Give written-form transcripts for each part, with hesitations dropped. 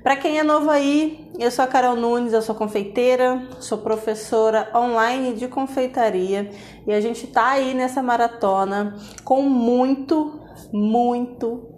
Para quem é novo aí, eu sou a Carol Nunes, eu sou confeiteira, sou professora online de confeitaria e a gente tá aí nessa maratona com muito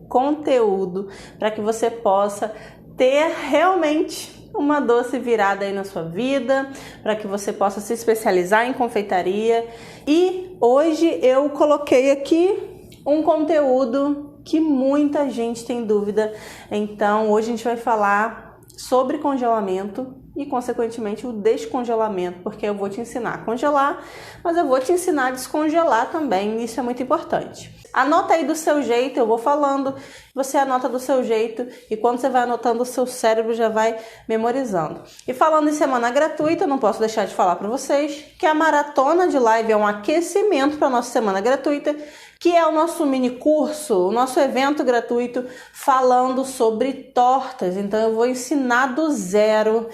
conteúdo para que você possa ter realmente uma doce virada aí na sua vida, para que você possa se especializar em confeitaria. E hoje eu coloquei aqui um conteúdo que muita gente tem dúvida. Então hoje a gente vai falar sobre congelamento e consequentemente o descongelamento, porque eu vou te ensinar a congelar, mas eu vou te ensinar a descongelar também, isso é muito importante. Anota aí do seu jeito, eu vou falando, você anota do seu jeito e quando você vai anotando, o seu cérebro já vai memorizando. E falando em semana gratuita, eu não posso deixar de falar para vocês que a maratona de live é um aquecimento para a nossa semana gratuita, que é o nosso mini curso, o nosso evento gratuito falando sobre tortas. Então eu vou ensinar do zero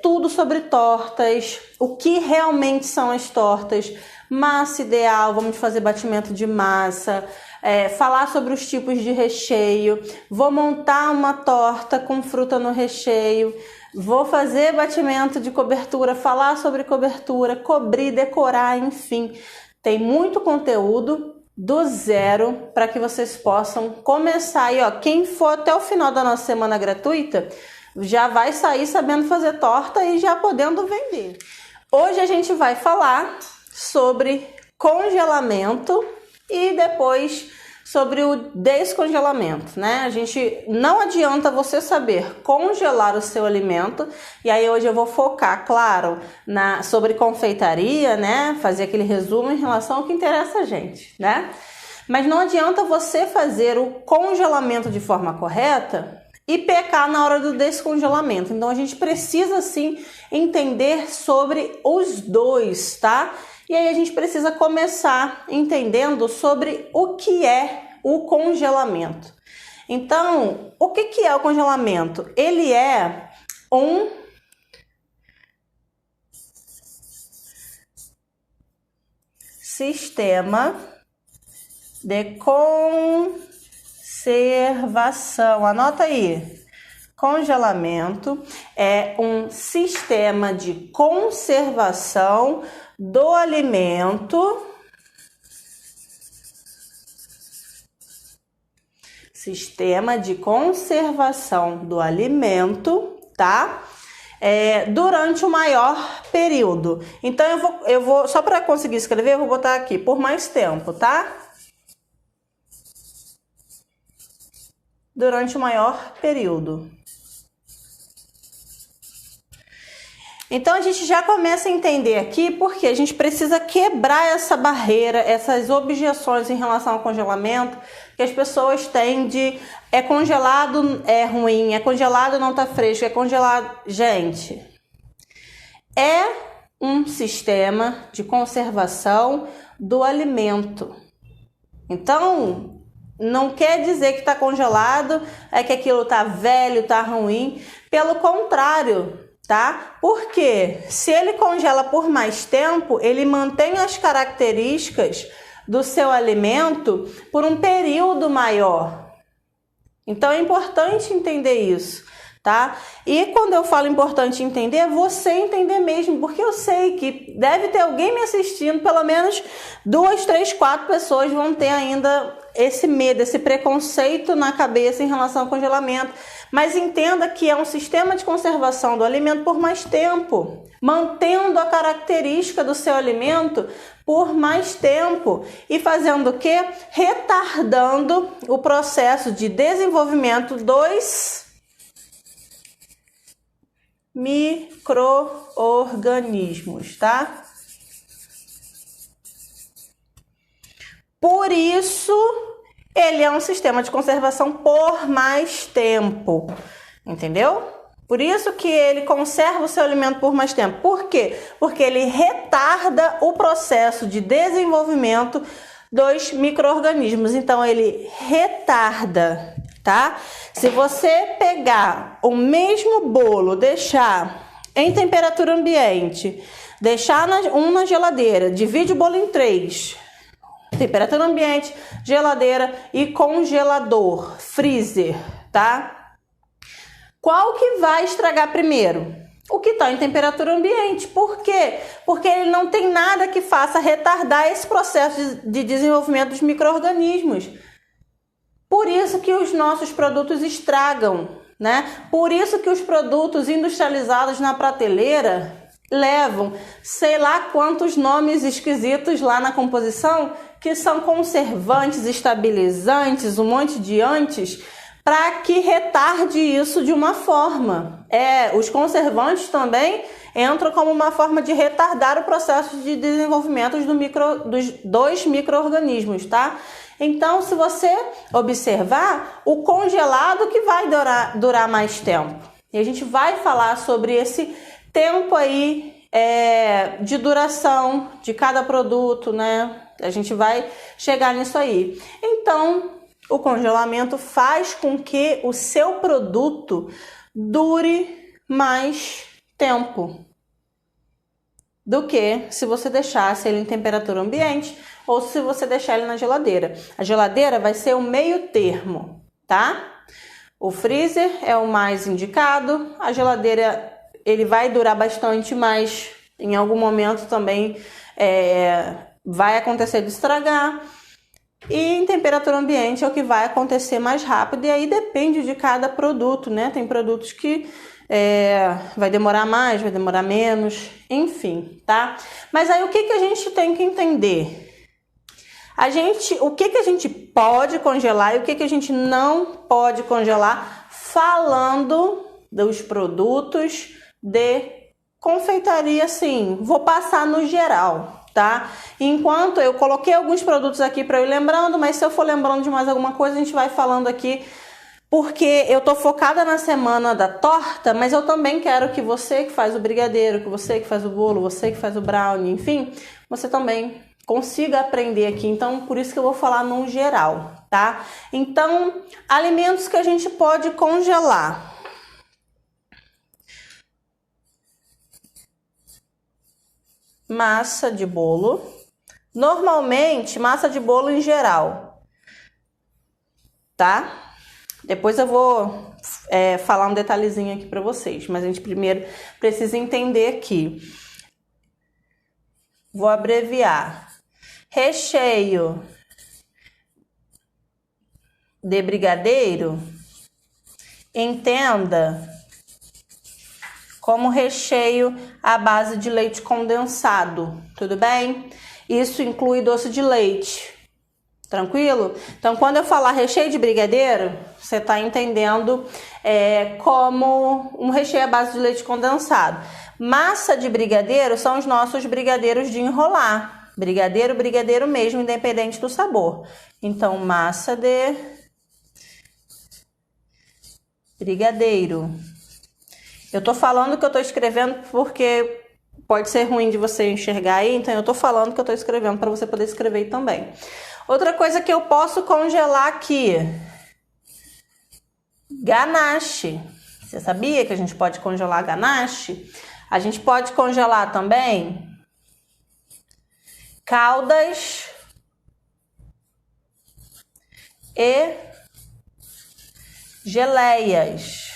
tudo sobre tortas, o que realmente são as tortas, massa ideal, vamos fazer batimento de massa, falar sobre os tipos de recheio, vou montar uma torta com fruta no recheio, vou fazer batimento de cobertura, falar sobre cobertura, cobrir, decorar, enfim. Tem muito conteúdo do zero para que vocês possam começar aí, ó. Quem for até o final da nossa semana gratuita já vai sair sabendo fazer torta e já podendo vender. Hoje a gente vai falar sobre congelamento e depois sobre o descongelamento, né? A gente não adianta você saber congelar o seu alimento, e aí hoje eu vou focar, claro, sobre confeitaria, né? Fazer aquele resumo em relação ao que interessa a gente, né? Mas não adianta você fazer o congelamento de forma correta e pecar na hora do descongelamento. Então a gente precisa sim entender sobre os dois, tá? E aí a gente precisa começar entendendo sobre o que é o congelamento. Então, o que é o congelamento? Ele é um sistema de conservação. Anota aí. Congelamento é um sistema de conservação do alimento. Sistema de conservação do alimento, tá? Durante o maior período. Então eu vou só para conseguir escrever, eu vou botar aqui por mais tempo, tá? Durante o maior período. Então a gente já começa a entender aqui porque a gente precisa quebrar essa barreira, essas objeções em relação ao congelamento que as pessoas têm de congelado é ruim, congelado não tá fresco, congelado. Gente, é um sistema de conservação do alimento. Então, não quer dizer que está congelado, que aquilo tá velho, tá ruim. Pelo contrário, tá? Porque se ele congela por mais tempo, ele mantém as características do seu alimento por um período maior. Então é importante entender isso, tá? E quando eu falo importante entender, é você entender mesmo, porque eu sei que deve ter alguém me assistindo, pelo menos 2, 3, 4 pessoas vão ter ainda esse medo, esse preconceito na cabeça em relação ao congelamento. Mas entenda que é um sistema de conservação do alimento por mais tempo, mantendo a característica do seu alimento por mais tempo e fazendo o quê? Retardando o processo de desenvolvimento dos micro-organismos, tá? Por isso, ele é um sistema de conservação por mais tempo, entendeu? Por isso que ele conserva o seu alimento por mais tempo. Por quê? Porque ele retarda o processo de desenvolvimento dos micro-organismos. Então, ele retarda, tá? Se você pegar o mesmo bolo, deixar em temperatura ambiente, deixar um na geladeira, divide o bolo em 3... temperatura ambiente, geladeira e congelador, freezer, tá? Qual que vai estragar primeiro? O que está em temperatura ambiente. Por quê? Porque ele não tem nada que faça retardar esse processo de desenvolvimento dos micro-organismos. Por isso que os nossos produtos estragam, né? Por isso que os produtos industrializados na prateleira levam sei lá quantos nomes esquisitos lá na composição, que são conservantes, estabilizantes, um monte de antes, para que retarde isso de uma forma. Os conservantes também entram como uma forma de retardar o processo de desenvolvimento dos micro-organismos, tá? Então, se você observar, o congelado que vai durar mais tempo. E a gente vai falar sobre esse tempo aí de duração de cada produto, né? A gente vai chegar nisso aí. Então, o congelamento faz com que o seu produto dure mais tempo do que se você deixasse ele em temperatura ambiente ou se você deixar ele na geladeira. A geladeira vai ser o meio termo, tá? O freezer é o mais indicado, a geladeira ele vai durar bastante, mas em algum momento também vai acontecer de estragar. E em temperatura ambiente é o que vai acontecer mais rápido, e aí depende de cada produto, né? Tem produtos que vai demorar mais, vai demorar menos, enfim, tá? Mas aí o que a gente tem que entender? O que a gente pode congelar e o que a gente não pode congelar, falando dos produtos de confeitaria, sim. Vou passar no geral, tá? Enquanto eu coloquei alguns produtos aqui para eu ir lembrando, mas se eu for lembrando de mais alguma coisa, a gente vai falando aqui, porque eu tô focada na semana da torta, mas eu também quero que você que faz o brigadeiro, que você que faz o bolo, você que faz o brownie, enfim, você também consiga aprender aqui. Então, por isso que eu vou falar no geral, tá? Então, alimentos que a gente pode congelar. Massa de bolo. Normalmente, massa de bolo em geral, tá? Depois eu vou falar um detalhezinho aqui para vocês, mas a gente primeiro precisa entender aqui. Vou abreviar. Recheio de brigadeiro, entenda como recheio à base de leite condensado, tudo bem? Isso inclui doce de leite, tranquilo? Então, quando eu falar recheio de brigadeiro, você está entendendo como um recheio à base de leite condensado. Massa de brigadeiro são os nossos brigadeiros de enrolar. Brigadeiro mesmo, independente do sabor. Então, massa de brigadeiro. Eu tô falando que eu tô escrevendo porque pode ser ruim de você enxergar aí, então eu tô falando que eu tô escrevendo para você poder escrever também. Outra coisa que eu posso congelar aqui, ganache. Você sabia que a gente pode congelar ganache? A gente pode congelar também caldas e geleias.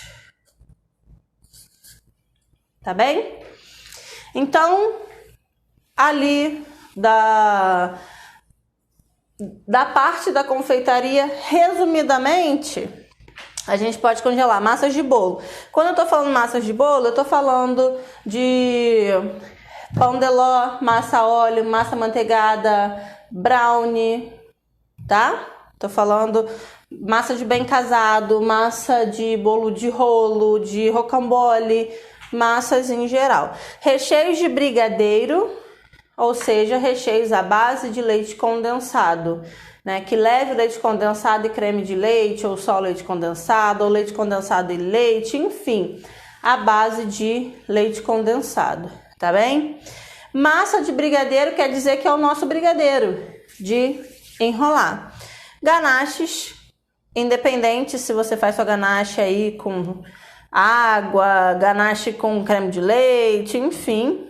Tá bem? Então, ali da parte da confeitaria, resumidamente, a gente pode congelar massas de bolo. Quando eu tô falando massas de bolo, eu tô falando de pão de ló, massa óleo, massa manteigada, brownie, tá? Tô falando massa de bem casado, massa de bolo de rolo, de rocambole, massas em geral. Recheios de brigadeiro, ou seja, recheios à base de leite condensado, né? Que leve leite condensado e creme de leite, ou só leite condensado, ou leite condensado e leite, enfim, à base de leite condensado, tá bem? Massa de brigadeiro quer dizer que é o nosso brigadeiro de enrolar. Ganaches, independente se você faz sua ganache aí com água, ganache com creme de leite, enfim.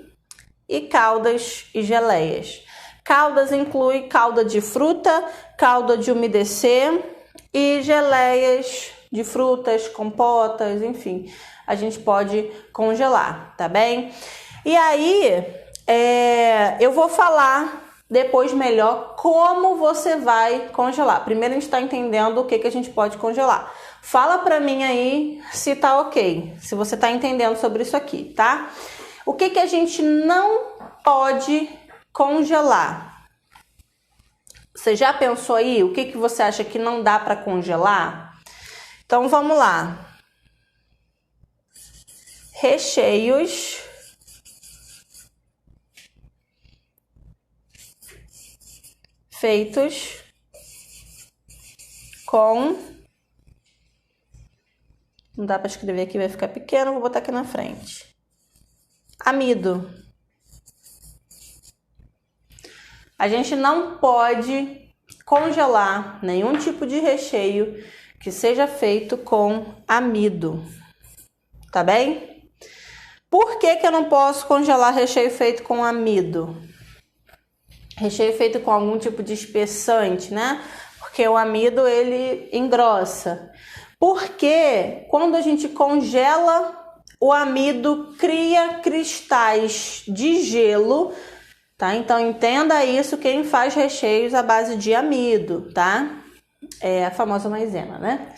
E caldas e geleias. Caldas inclui calda de fruta, calda de umedecer e geleias de frutas, compotas, enfim, a gente pode congelar, tá bem? E aí, eu vou falar depois melhor como você vai congelar. Primeiro a gente está entendendo o que a gente pode congelar. Fala pra mim aí se tá ok, se você tá entendendo sobre isso aqui, tá? O que a gente não pode congelar? Você já pensou aí o que você acha que não dá para congelar? Então vamos lá. Recheios feitos com... Não dá para escrever aqui, vai ficar pequeno, vou botar aqui na frente. Amido. A gente não pode congelar nenhum tipo de recheio que seja feito com amido, tá bem? Por que eu não posso congelar recheio feito com amido? Recheio feito com algum tipo de espessante, né? Porque o amido, ele engrossa. Porque quando a gente congela, o amido cria cristais de gelo, tá? Então entenda isso quem faz recheios à base de amido, tá? É a famosa maisena, né?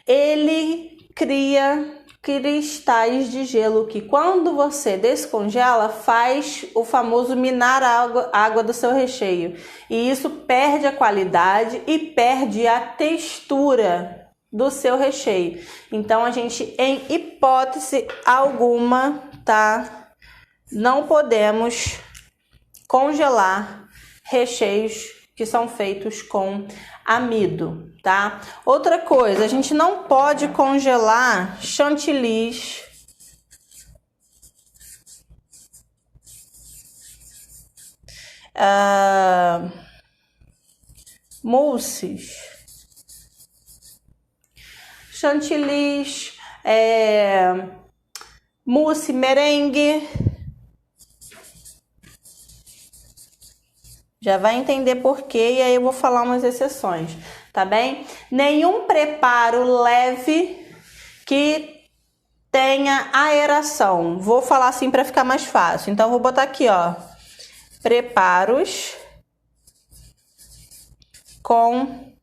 Ele cria cristais de gelo que quando você descongela faz o famoso minar a água do seu recheio. E isso perde a qualidade e perde a textura do seu recheio. Então a gente, em hipótese alguma, tá? Não podemos congelar recheios que são feitos com amido, tá? Outra coisa, a gente não pode congelar chantilly, mousses, chantilly, mousse, merengue. Já vai entender por quê e aí eu vou falar umas exceções, tá bem? Nenhum preparo leve que tenha aeração. Vou falar assim para ficar mais fácil. Então vou botar aqui, ó, preparos com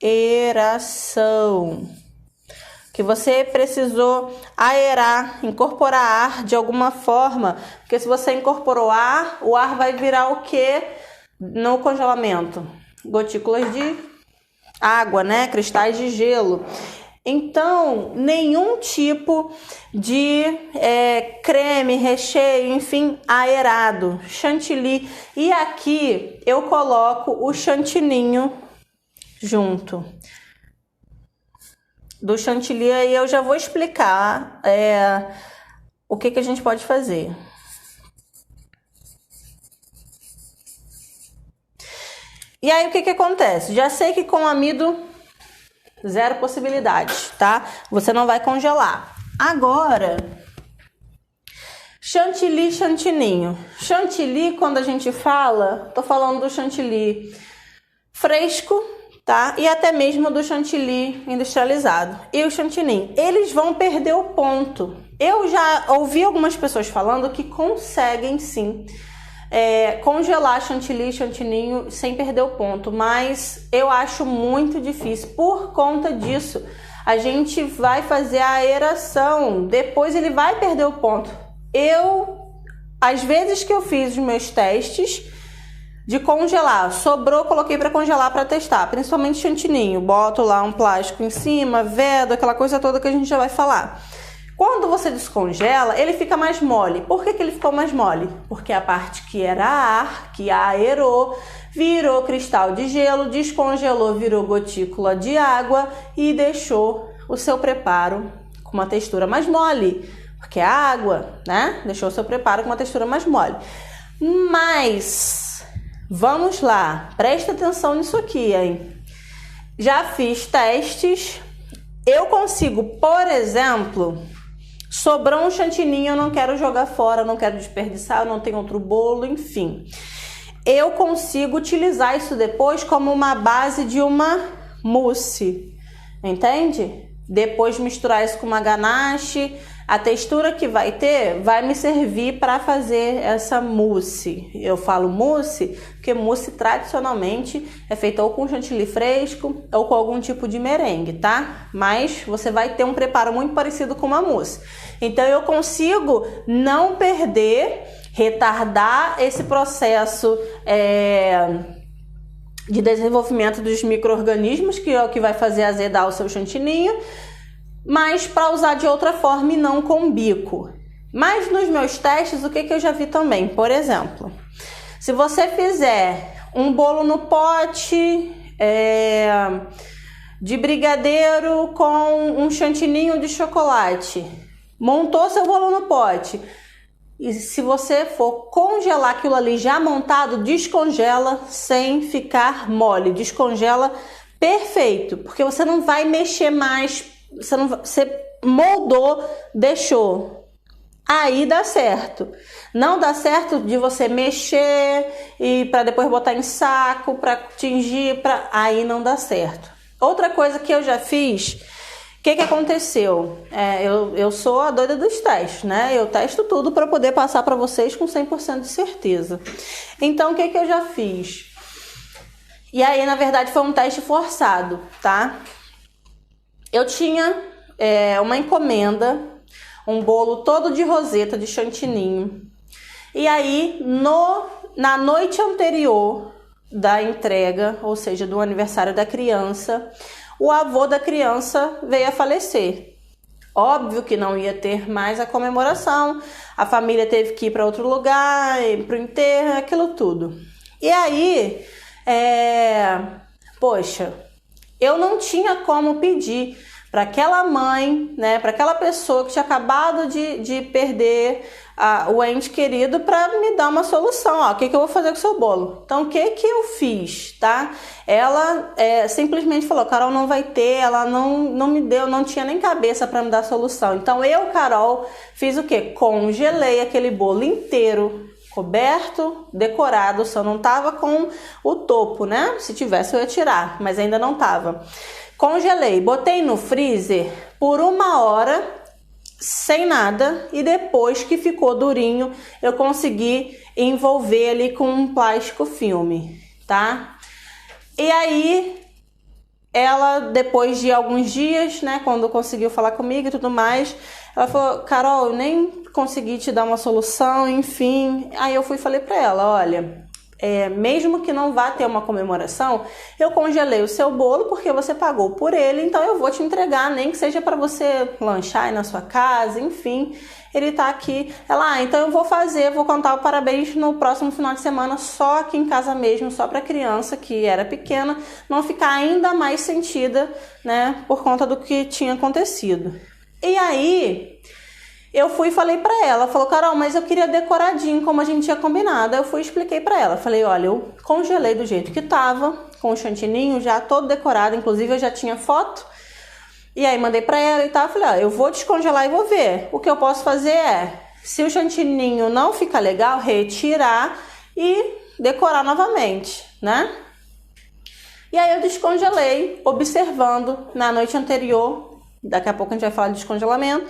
aeração. Que você precisou aerar, incorporar ar de alguma forma, porque se você incorporou ar, o ar vai virar o que no congelamento? Gotículas de água, né? Cristais de gelo. Então, nenhum tipo de creme, recheio, enfim, aerado, chantilly. E aqui eu coloco o chantininho junto. Do chantilly aí eu já vou explicar o que a gente pode fazer. E aí o que acontece? Já sei que com amido zero possibilidades, tá? Você não vai congelar. Agora, chantilly, chantininho. Chantilly, quando a gente fala, tô falando do chantilly fresco, tá? E até mesmo do chantilly industrializado. E o chantininho, eles vão perder o ponto. Eu já ouvi algumas pessoas falando que conseguem sim congelar chantilly, chantininho sem perder o ponto, mas eu acho muito difícil. Por conta disso, a gente vai fazer a aeração, depois ele vai perder o ponto. Às vezes que eu fiz os meus testes de congelar, sobrou, coloquei para congelar para testar, principalmente chantininho. Boto lá um plástico em cima, vedo, aquela coisa toda que a gente já vai falar. Quando você descongela, ele fica mais mole. Por que ele ficou mais mole? Porque a parte que era ar, que aerou, virou cristal de gelo, descongelou, virou gotícula de água e deixou o seu preparo com uma textura mais mole. Porque a água, né, deixou o seu preparo com uma textura mais mole. Mas vamos lá, presta atenção nisso aqui, hein? Já fiz testes, eu consigo, por exemplo, sobrou um chantininho, eu não quero jogar fora, não quero desperdiçar, eu não tenho outro bolo, enfim. Eu consigo utilizar isso depois como uma base de uma mousse. entende? Depois misturar isso com uma ganache, a textura que vai ter vai me servir para fazer essa mousse. Eu falo mousse porque mousse tradicionalmente é feita ou com chantilly fresco ou com algum tipo de merengue, tá? Mas você vai ter um preparo muito parecido com uma mousse. Então eu consigo não perder, retardar esse processo de desenvolvimento dos micro-organismos, que é o que vai fazer azedar o seu chantininho, mas para usar de outra forma e não com bico. Mas nos meus testes, o que eu já vi também? Por exemplo, se você fizer um bolo no pote de brigadeiro com um chantininho de chocolate, montou seu bolo no pote, e se você for congelar aquilo ali já montado, descongela sem ficar mole, descongela perfeito, porque você não vai mexer mais. Você moldou, deixou. Aí dá certo. Não dá certo de você mexer e para depois botar em saco, para tingir, aí não dá certo. Outra coisa que eu já fiz, o que aconteceu? Eu sou a doida dos testes, né? Eu testo tudo para poder passar para vocês com 100% de certeza. Então, o que eu já fiz? E aí, na verdade, foi um teste forçado, tá? Eu tinha uma encomenda, um bolo todo de roseta, de chantininho. E aí, na noite anterior da entrega, ou seja, do aniversário da criança, o avô da criança veio a falecer. Óbvio que não ia ter mais a comemoração, a família teve que ir para outro lugar, para o enterro, aquilo tudo. E aí, poxa, eu não tinha como pedir para aquela mãe, né, para aquela pessoa que tinha acabado de perder o ente querido, para me dar uma solução. Ó, o que eu vou fazer com o seu bolo? Então, o que eu fiz, tá? Ela simplesmente falou, Carol, não vai ter, ela não me deu, não tinha nem cabeça para me dar solução. Então, eu, Carol, fiz o quê? Congelei aquele bolo inteiro, coberto, decorado, só não tava com o topo, né? Se tivesse eu ia tirar, mas ainda não tava. Congelei, botei no freezer por 1 hora, sem nada, e depois que ficou durinho, eu consegui envolver ali com um plástico filme, tá? E aí, ela, depois de alguns dias, né, quando conseguiu falar comigo e tudo mais, ela falou, Carol, eu nem consegui te dar uma solução, enfim. Aí eu fui e falei pra ela, olha, mesmo que não vá ter uma comemoração, eu congelei o seu bolo porque você pagou por ele, então eu vou te entregar, nem que seja para você lanchar aí na sua casa, enfim, ele tá aqui. Ela, então eu vou cantar o parabéns no próximo final de semana, só aqui em casa mesmo, só para criança que era pequena, não ficar ainda mais sentida, né, por conta do que tinha acontecido. E aí eu fui e falei pra ela, falou, Carol, mas eu queria decoradinho, como a gente tinha combinado. Aí eu fui e expliquei pra ela, falei, olha, eu congelei do jeito que tava, com o chantininho já todo decorado, inclusive eu já tinha foto. E aí mandei pra ela e tal, falei, ó, eu vou descongelar e vou ver. O que eu posso fazer se o chantininho não ficar legal, retirar e decorar novamente, né? E aí eu descongelei, observando na noite anterior, daqui a pouco a gente vai falar de descongelamento,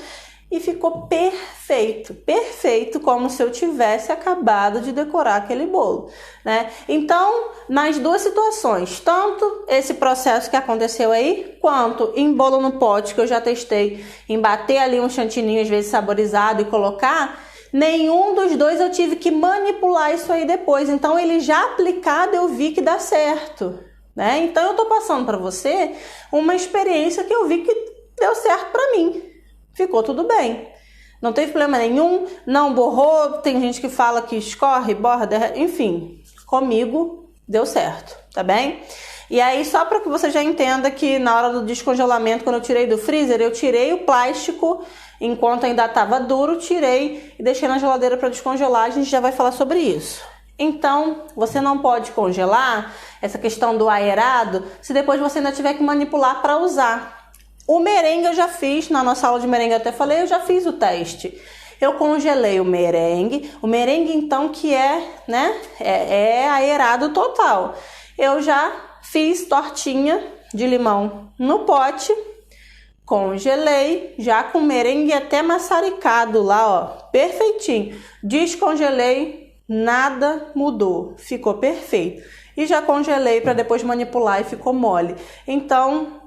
e ficou perfeito, perfeito, como se eu tivesse acabado de decorar aquele bolo, né? Então, nas duas situações, tanto esse processo que aconteceu aí, quanto em bolo no pote, que eu já testei, em bater ali um chantininho, às vezes saborizado, e colocar, nenhum dos dois eu tive que manipular isso aí depois. Então, ele já aplicado, eu vi que dá certo, né? Então, eu tô passando para você uma experiência que eu vi que deu certo para mim. Ficou tudo bem, não teve problema nenhum, não borrou, tem gente que fala que escorre, borda, enfim, comigo deu certo, tá bem? E aí, só para que você já entenda que na hora do descongelamento, quando eu tirei do freezer, eu tirei o plástico, enquanto ainda estava duro, tirei e deixei na geladeira para descongelar, a gente já vai falar sobre isso. Então, você não pode congelar essa questão do aerado se depois você ainda tiver que manipular para usar. O merengue eu já fiz, na nossa aula de merengue eu até falei, eu já fiz o teste. Eu congelei o merengue então que é aerado total. Eu já fiz tortinha, de limão no pote, congelei, já com merengue até maçaricado lá, ó, perfeitinho. Descongelei, nada mudou, ficou perfeito. E já congelei para depois manipular e ficou mole. Então,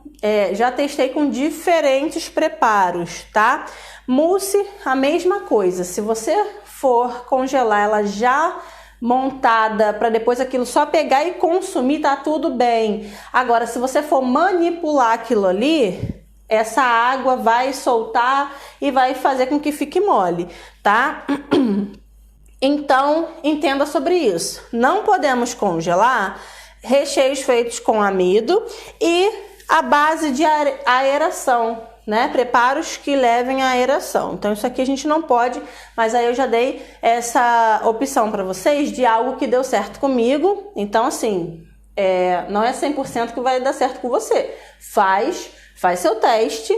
já testei com diferentes preparos, tá? Mousse, a mesma coisa. Se você for congelar ela já montada para depois aquilo só pegar e consumir, tá tudo bem. Agora, se você for manipular aquilo ali, essa água vai soltar e vai fazer com que fique mole, tá? Então, entenda sobre isso. Não podemos congelar recheios feitos com amido e a base de aeração, né? Preparos que levem à aeração. Então, isso aqui a gente não pode, mas aí eu já dei essa opção para vocês de algo que deu certo comigo. Então, assim, não é 100% que vai dar certo com você. Faz seu teste.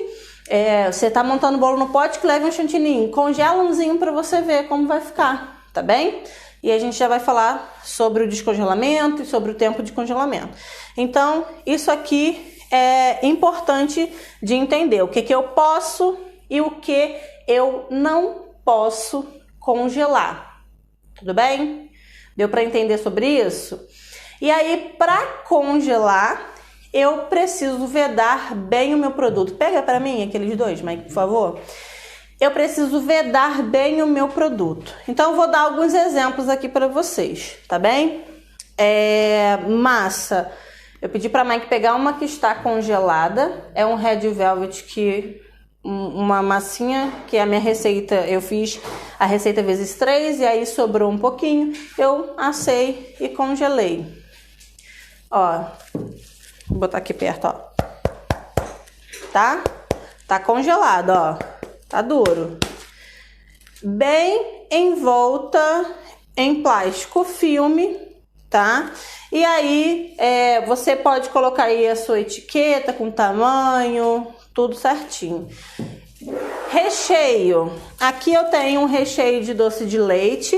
Você tá montando bolo no pote, que leve um chantininho. Congela umzinho para você ver como vai ficar. Tá bem? E a gente já vai falar sobre o descongelamento e sobre o tempo de congelamento. Então, isso aqui é importante de entender. O que eu posso e o que eu não posso congelar. Tudo bem? Deu para entender sobre isso? E aí, para congelar, eu preciso vedar bem o meu produto. Pega para mim aqueles dois, Mike, por favor. Eu preciso vedar bem o meu produto. Então, eu vou dar alguns exemplos aqui para vocês, tá bem? Massa. Eu pedi para a Mike pegar uma que está congelada. É um Red Velvet, uma massinha, que é a minha receita. Eu fiz a receita vezes 3 e aí sobrou um pouquinho. Eu assei e congelei. Ó, vou botar aqui perto, ó. Tá congelado, ó. Tá duro. Bem envolta em plástico filme, tá? E aí, você pode colocar aí a sua etiqueta com tamanho, tudo certinho. Recheio. Aqui eu tenho um recheio de doce de leite.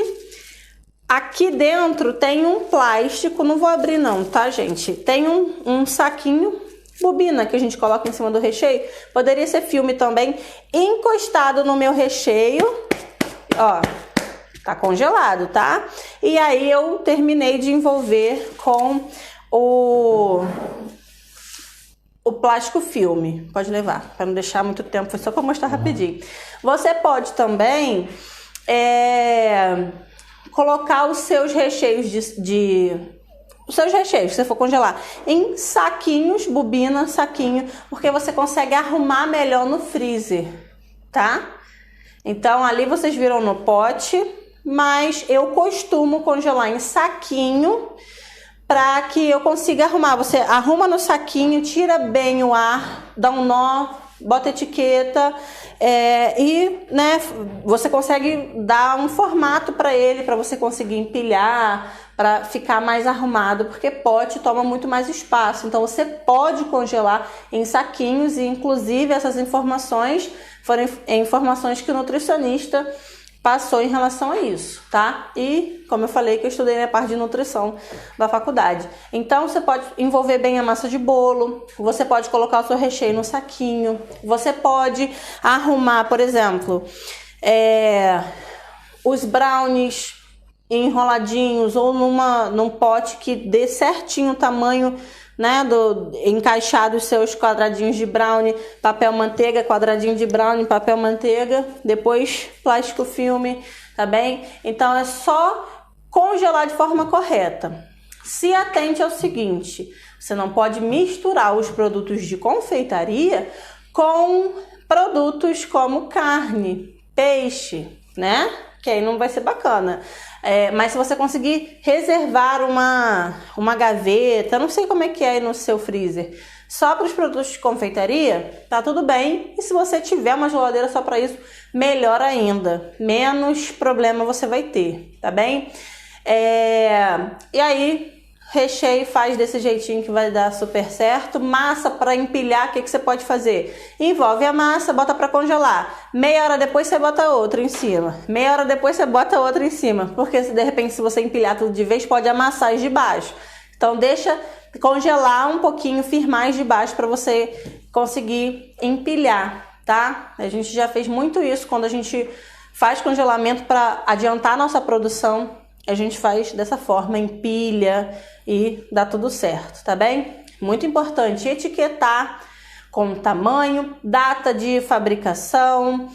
Aqui dentro tem um plástico, não vou abrir não, tá, gente? Tem um saquinho, bobina, que a gente coloca em cima do recheio. Poderia ser filme também, encostado no meu recheio. Ó, tá congelado, tá? E aí eu terminei de envolver com o plástico filme. Pode levar, para não deixar muito tempo, foi só para mostrar rapidinho. Você pode também colocar os seus recheios os seus recheios, se você for congelar, em saquinhos, bobina, saquinho, porque você consegue arrumar melhor no freezer, tá? Então, ali vocês viram no pote, mas eu costumo congelar em saquinho para que eu consiga arrumar. Você arruma no saquinho, tira bem o ar, dá um nó, bota etiqueta e, né, você consegue dar um formato para ele, para você conseguir empilhar, para ficar mais arrumado, porque pote toma muito mais espaço. Então você pode congelar em saquinhos e, inclusive, essas informações foram informações que o nutricionista passou em relação a isso, tá? E, como eu falei, que eu estudei na parte de nutrição da faculdade. Então, você pode envolver bem a massa de bolo, você pode colocar o seu recheio no saquinho, você pode arrumar, por exemplo, os brownies enroladinhos ou num pote que dê certinho o tamanho, né, encaixado os seus quadradinhos de brownie, papel manteiga, quadradinho de brownie, papel manteiga, depois plástico filme, tá bem? Então é só congelar de forma correta. Se atente ao seguinte, você não pode misturar os produtos de confeitaria com produtos como carne, peixe, né? Que aí não vai ser bacana. Mas se você conseguir reservar uma gaveta, não sei como é que é aí no seu freezer, só para os produtos de confeitaria, tá tudo bem. E se você tiver uma geladeira só para isso, melhor ainda. Menos problema você vai ter, tá bem? E aí, recheio faz desse jeitinho que vai dar super certo. Massa para empilhar, o que você pode fazer? Envolve a massa, bota para congelar. Meia hora depois você bota outra em cima. Meia hora depois você bota outra em cima. Porque se de repente se você empilhar tudo de vez, pode amassar as de baixo. Então deixa congelar um pouquinho, firmar de baixo para você conseguir empilhar, tá? A gente já fez muito isso quando a gente faz congelamento para adiantar a nossa produção. A gente faz dessa forma, empilha e dá tudo certo, tá bem? Muito importante etiquetar com tamanho, data de fabricação,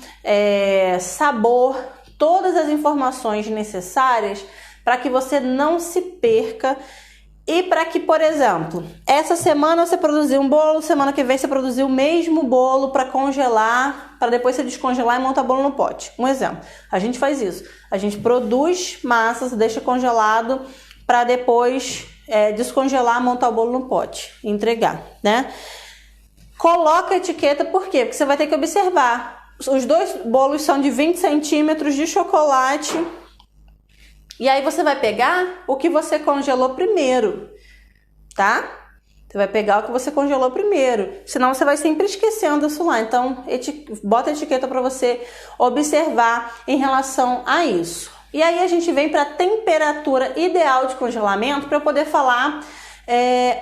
sabor, todas as informações necessárias para que você não se perca e para que, por exemplo, essa semana você produziu um bolo, semana que vem você produziu o mesmo bolo para congelar, para depois você descongelar e montar bolo no pote. Um exemplo, a gente faz isso. A gente produz massas, deixa congelado para depois descongelar, montar o bolo no pote e entregar, né? Coloca a etiqueta, por quê? Porque você vai ter que observar. Os dois bolos são de 20 centímetros de chocolate. E aí você vai pegar o que você congelou primeiro, tá? Você vai pegar o que você congelou primeiro. Senão você vai sempre esquecendo isso lá. Então, bota a etiqueta para você observar em relação a isso. E aí a gente vem para a temperatura ideal de congelamento para eu poder falar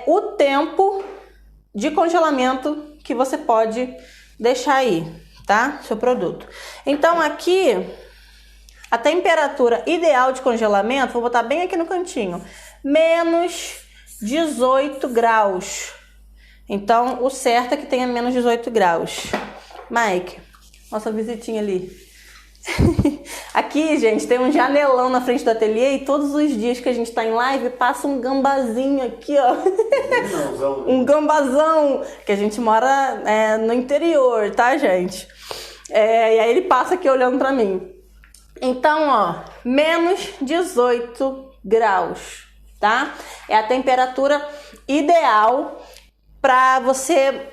o tempo de congelamento que você pode deixar aí, tá? Seu produto. Então aqui, a temperatura ideal de congelamento, vou botar bem aqui no cantinho, menos 18 graus. Então o certo é que tenha menos 18 graus. Mike, nossa visitinha ali. Aqui, gente, tem um janelão na frente do ateliê e todos os dias que a gente tá em live passa um gambazinho aqui, ó. Um gambazão, que a gente mora no interior, tá, gente? E aí ele passa aqui olhando pra mim. Então, ó, menos 18 graus, tá? É a temperatura ideal para você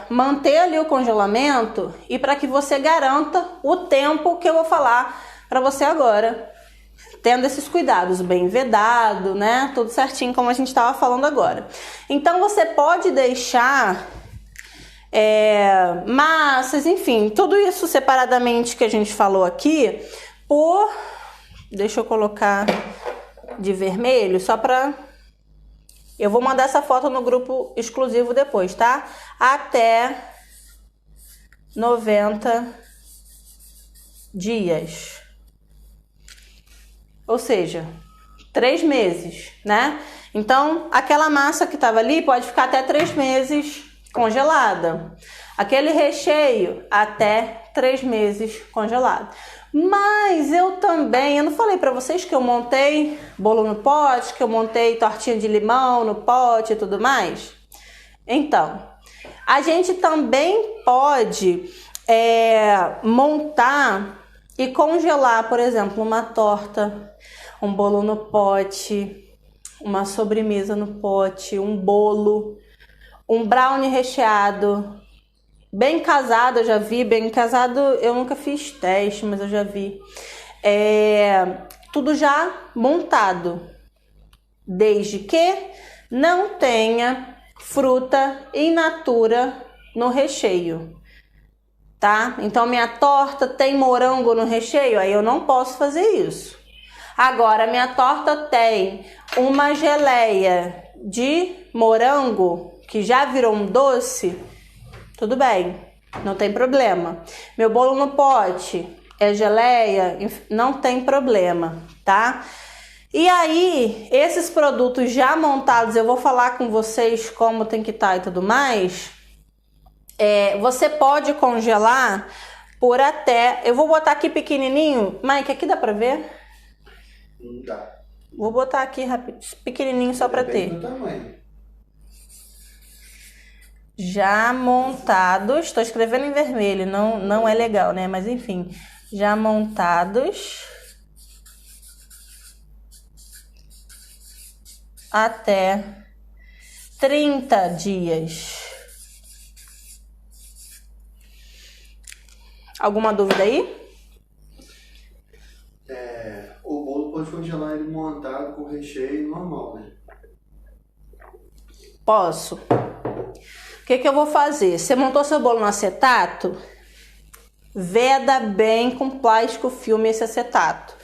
manter ali o congelamento e para que você garanta o tempo que eu vou falar para você agora, tendo esses cuidados, bem vedado, né? Tudo certinho como a gente estava falando agora. Então você pode deixar massas, enfim, tudo isso separadamente que a gente falou aqui deixa eu colocar de vermelho só para... Eu vou mandar essa foto no grupo exclusivo depois, tá? Até 90 dias. Ou seja, 3 meses, né? Então, aquela massa que tava ali pode ficar até 3 meses congelada. Aquele recheio até 3 meses congelado. Mas eu não falei pra vocês que eu montei bolo no pote, que eu montei tortinha de limão no pote e tudo mais? Então, a gente também pode montar e congelar, por exemplo, uma torta, um bolo no pote, uma sobremesa no pote, um bolo, um brownie recheado. Bem casado, eu já vi. Bem casado, eu nunca fiz teste, mas eu já vi. Tudo já montado. Desde que não tenha fruta in natura no recheio, tá? Então, minha torta tem morango no recheio, aí eu não posso fazer isso. Agora, minha torta tem uma geleia de morango, que já virou um doce... Tudo bem, não tem problema. Meu bolo no pote é geleia, não tem problema, tá? E aí, esses produtos já montados, eu vou falar com vocês como tem que estar e tudo mais. Você pode congelar por até... Eu vou botar aqui pequenininho. Mike, aqui dá pra ver? Não dá. Vou botar aqui pequenininho só pra ter. Do tamanho. Já montados, estou escrevendo em vermelho, não é legal, né? Mas enfim, já montados até 30 dias. Alguma dúvida aí? O bolo pode congelar ele montado com recheio normal, né? Posso. O que eu vou fazer? Você montou seu bolo no acetato? Veda bem com plástico filme esse acetato.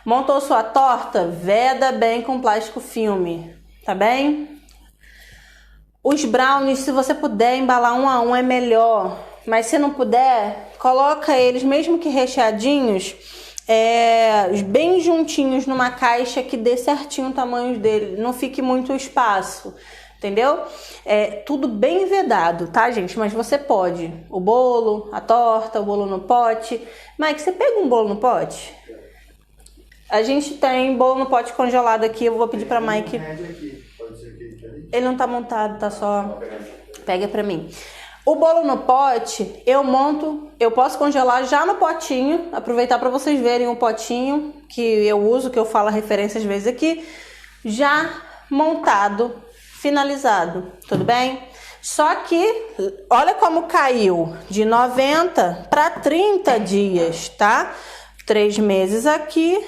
Montou sua torta? Veda bem com plástico filme. tá bem? Os brownies, se você puder embalar um a um é melhor, mas se não puder, coloca eles, mesmo que recheadinhos, bem juntinhos numa caixa que dê certinho o tamanho dele, não fique muito espaço, entendeu? Tudo bem vedado, tá, gente? Mas você pode. O bolo, a torta, o bolo no pote. Mike, você pega um bolo no pote? A gente tem bolo no pote congelado aqui, eu vou pedir pra Mike. Ele não tá montado, tá só... Pega pra mim. O bolo no pote, eu posso congelar já no potinho, aproveitar para vocês verem o potinho que eu uso, que eu falo a referência às vezes aqui, já montado, finalizado, tudo bem? Só que, olha como caiu, de 90 para 30 dias, tá? 3 meses aqui,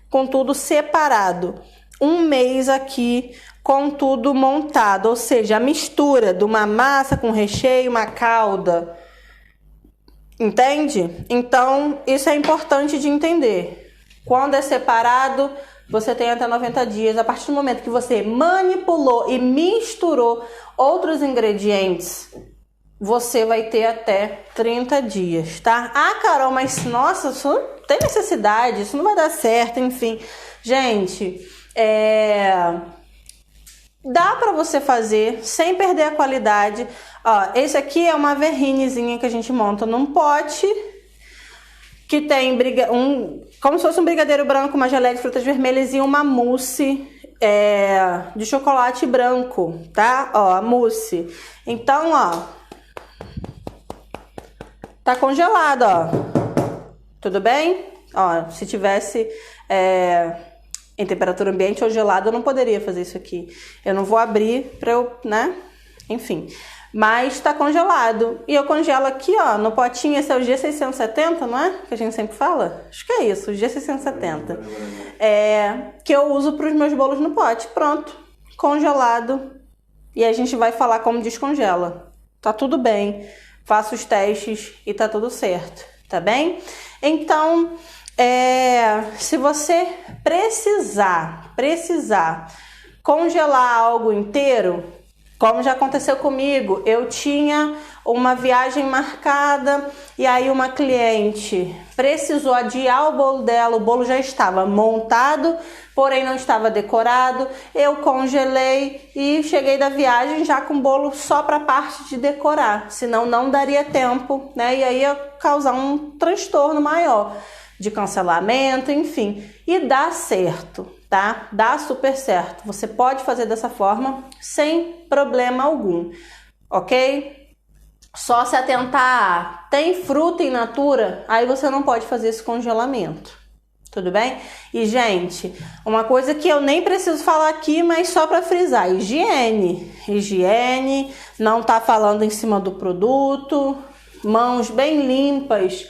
com tudo separado. 1 mês aqui, com tudo montado, ou seja, a mistura de uma massa com recheio, uma calda, entende? Então, isso é importante de entender. Quando é separado, você tem até 90 dias. A partir do momento que você manipulou e misturou outros ingredientes, você vai ter até 30 dias, tá? Ah, Carol, mas nossa, isso não tem necessidade, isso não vai dar certo, enfim. Gente, dá pra você fazer sem perder a qualidade. Ó, esse aqui é uma verrinezinha que a gente monta num pote que tem como se fosse um brigadeiro branco, uma geleia de frutas vermelhas e uma mousse de chocolate branco, tá? Ó, a mousse. Então, ó, tá congelado, ó. Tudo bem? Ó, se tivesse em temperatura ambiente ou gelado, eu não poderia fazer isso aqui. Eu não vou abrir pra eu, né? Enfim. Mas tá congelado. E eu congelo aqui, ó, no potinho. Esse é o G670, não é? Que a gente sempre fala? Acho que é isso, o G670. Que eu uso pros meus bolos no pote. Pronto. Congelado. E a gente vai falar como descongela. Tá tudo bem. Faço os testes e tá tudo certo. Tá bem? Então... se você precisar congelar algo inteiro, como já aconteceu comigo, eu tinha uma viagem marcada e aí uma cliente precisou adiar o bolo dela, o bolo já estava montado, porém não estava decorado, eu congelei e cheguei da viagem já com o bolo só para a parte de decorar, senão não daria tempo, né? E aí ia causar um transtorno maior de cancelamento, enfim, e dá certo, tá? Dá super certo. Você pode fazer dessa forma sem problema algum, ok? Só se atentar, tem fruta in natura, aí você não pode fazer esse congelamento, tudo bem? E, gente, uma coisa que eu nem preciso falar aqui, mas só para frisar, higiene, não tá falando em cima do produto, mãos bem limpas,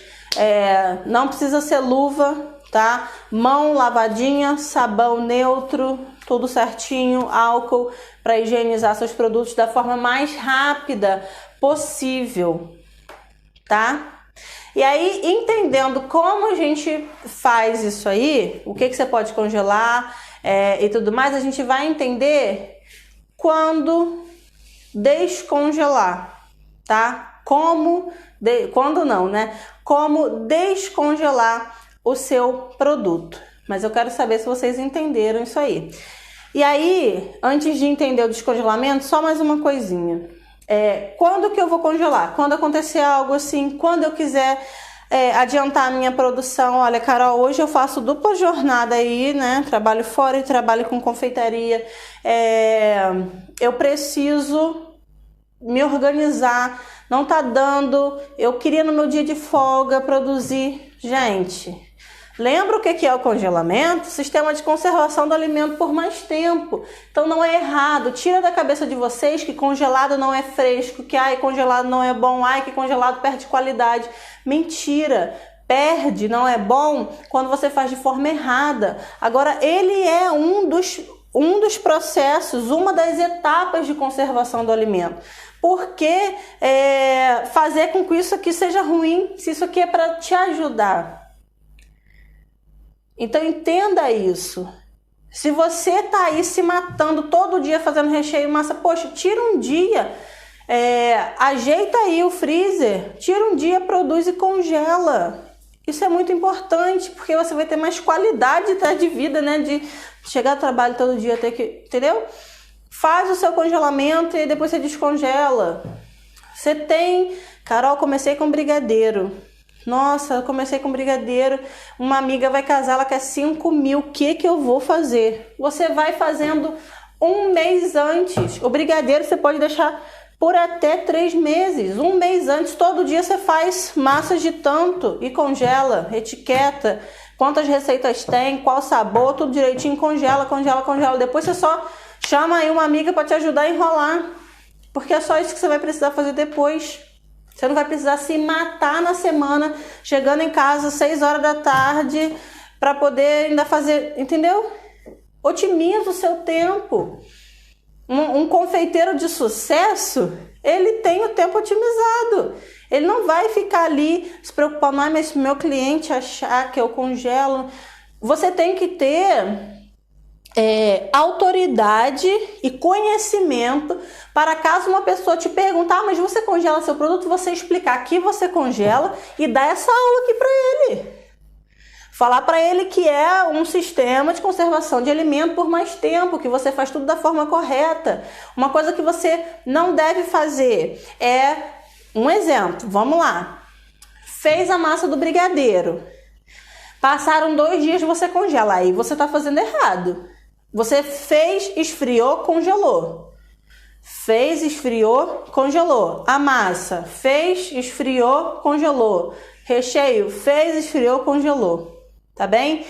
não precisa ser luva, tá? Mão lavadinha, sabão neutro, tudo certinho, álcool para higienizar seus produtos da forma mais rápida possível, tá? E aí, entendendo como a gente faz isso aí, o que você pode congelar e tudo mais, a gente vai entender quando descongelar, tá? Quando não, né? Como descongelar o seu produto. Mas eu quero saber se vocês entenderam isso aí. E aí, antes de entender o descongelamento, só mais uma coisinha. Quando que eu vou congelar? Quando acontecer algo assim, quando eu quiser adiantar a minha produção. Olha, Carol, hoje eu faço dupla jornada aí, né? Trabalho fora e trabalho com confeitaria. Eu preciso me organizar, não tá dando, eu queria no meu dia de folga produzir. Gente, lembra o que é o congelamento? Sistema de conservação do alimento por mais tempo. Então não é errado, tira da cabeça de vocês que congelado não é fresco, que congelado não é bom, que congelado perde qualidade. Mentira! Perde, não é bom quando você faz de forma errada. Agora, ele é um dos processos, uma das etapas de conservação do alimento. Por que fazer com que isso aqui seja ruim, se isso aqui é para te ajudar? Então entenda isso. Se você tá aí se matando todo dia fazendo recheio e massa, poxa, tira um dia, ajeita aí o freezer, tira um dia, produz e congela. Isso é muito importante, porque você vai ter mais qualidade de vida, né? De chegar ao trabalho todo dia, ter que, entendeu? Faz o seu congelamento e depois você descongela. Você tem... Carol, comecei com brigadeiro. Nossa, eu comecei com brigadeiro. Uma amiga vai casar, ela quer 5 mil. O que eu vou fazer? Você vai fazendo um mês antes. O brigadeiro você pode deixar por até 3 meses. Um mês antes, todo dia você faz massas de tanto e congela, etiqueta, quantas receitas tem, qual sabor, tudo direitinho, congela. Depois você só chama aí uma amiga para te ajudar a enrolar, porque é só isso que você vai precisar fazer depois. Você não vai precisar se matar na semana, chegando em casa 6 horas da tarde, para poder ainda fazer, entendeu? Otimiza o seu tempo. Um confeiteiro de sucesso, ele tem o tempo otimizado. Ele não vai ficar ali se preocupando, mas se meu cliente achar que eu congelo. Você tem que ter autoridade e conhecimento para caso uma pessoa te perguntar, mas você congela seu produto, você explicar que você congela e dar essa aula aqui para ele. Falar para ele que é um sistema de conservação de alimento por mais tempo, que você faz tudo da forma correta. Uma coisa que você não deve fazer é, um exemplo, vamos lá. Fez a massa do brigadeiro. Passaram 2 dias, você congela. Aí você está fazendo errado. Você fez, esfriou, congelou. Fez, esfriou, congelou. A massa, fez, esfriou, congelou. Recheio, fez, esfriou, congelou. Tá bem?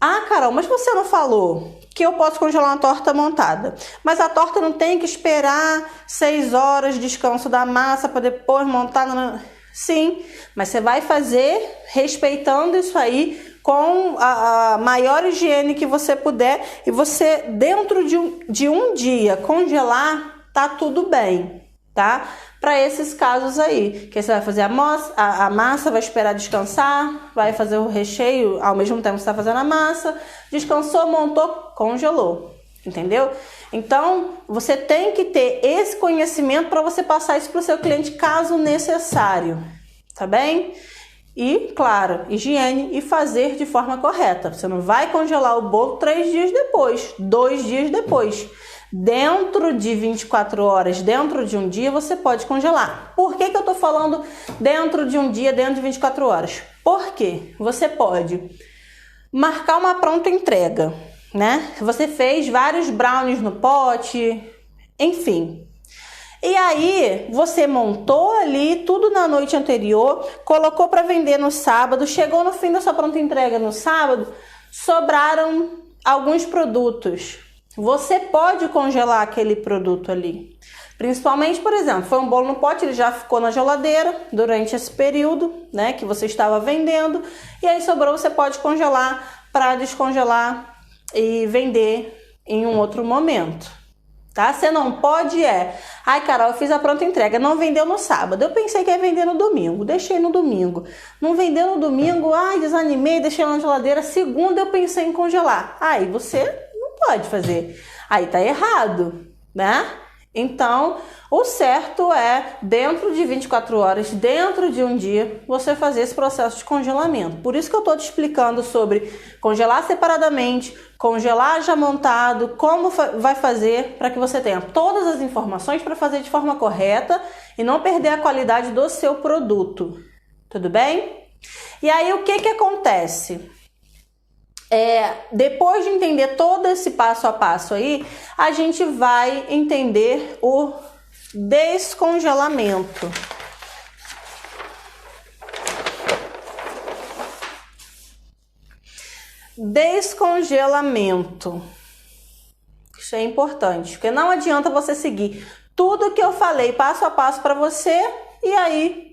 Ah, Carol, mas você não falou que eu posso congelar uma torta montada. Mas a torta não tem que esperar 6 horas de descanso da massa para depois montar. Sim, mas você vai fazer respeitando isso aí com a maior higiene que você puder. E você, dentro de um dia, congelar, tá tudo bem, tá? Para esses casos aí, que você vai fazer a massa, vai esperar descansar, vai fazer o recheio ao mesmo tempo que você está fazendo a massa, descansou, montou, congelou, entendeu? Então, você tem que ter esse conhecimento para você passar isso para o seu cliente caso necessário, tá bem? E, claro, higiene e fazer de forma correta. Você não vai congelar o bolo 3 dias depois, 2 dias depois. Dentro de 24 horas, dentro de um dia, você pode congelar. Por que eu tô falando dentro de um dia, dentro de 24 horas? Porque você pode marcar uma pronta entrega, né? Você fez vários brownies no pote, enfim. E aí, você montou ali tudo na noite anterior, colocou para vender no sábado, chegou no fim da sua pronta entrega no sábado, sobraram alguns produtos. Você pode congelar aquele produto ali. Principalmente, por exemplo, foi um bolo no pote, ele já ficou na geladeira durante esse período, né, que você estava vendendo. E aí sobrou, você pode congelar para descongelar e vender em um outro momento. Tá? Você não pode ai, Carol, eu fiz a pronta entrega, não vendeu no sábado. Eu pensei que ia vender no domingo, deixei no domingo. Não vendeu no domingo, ai, desanimei, deixei na geladeira. Segunda eu pensei em congelar. Aí você pode fazer. Aí tá errado, né? Então, o certo é, dentro de 24 horas, dentro de um dia, você fazer esse processo de congelamento. Por isso que eu tô te explicando sobre congelar separadamente, congelar já montado, como vai fazer para que você tenha todas as informações para fazer de forma correta e não perder a qualidade do seu produto. Tudo bem? E aí, o que acontece? Depois de entender todo esse passo a passo aí, a gente vai entender o descongelamento. Descongelamento. Isso é importante, porque não adianta você seguir tudo que eu falei passo a passo para você e aí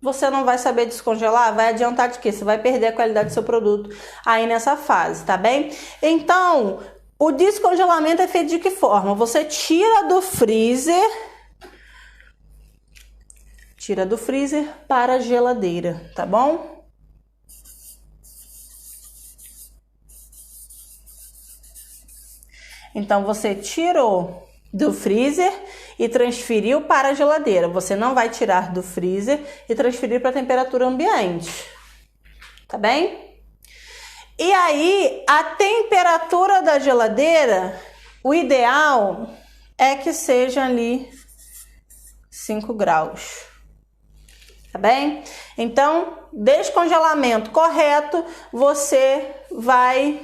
você não vai saber descongelar, vai adiantar de quê? Você vai perder a qualidade do seu produto aí nessa fase, tá bem? Então, o descongelamento é feito de que forma? Você tira do freezer para a geladeira, tá bom? Então você tirou do freezer e transferiu para a geladeira. Você não vai tirar do freezer e transferir para a temperatura ambiente. Tá bem? E aí, a temperatura da geladeira, o ideal é que seja ali 5 graus. Tá bem? Então, descongelamento correto, você vai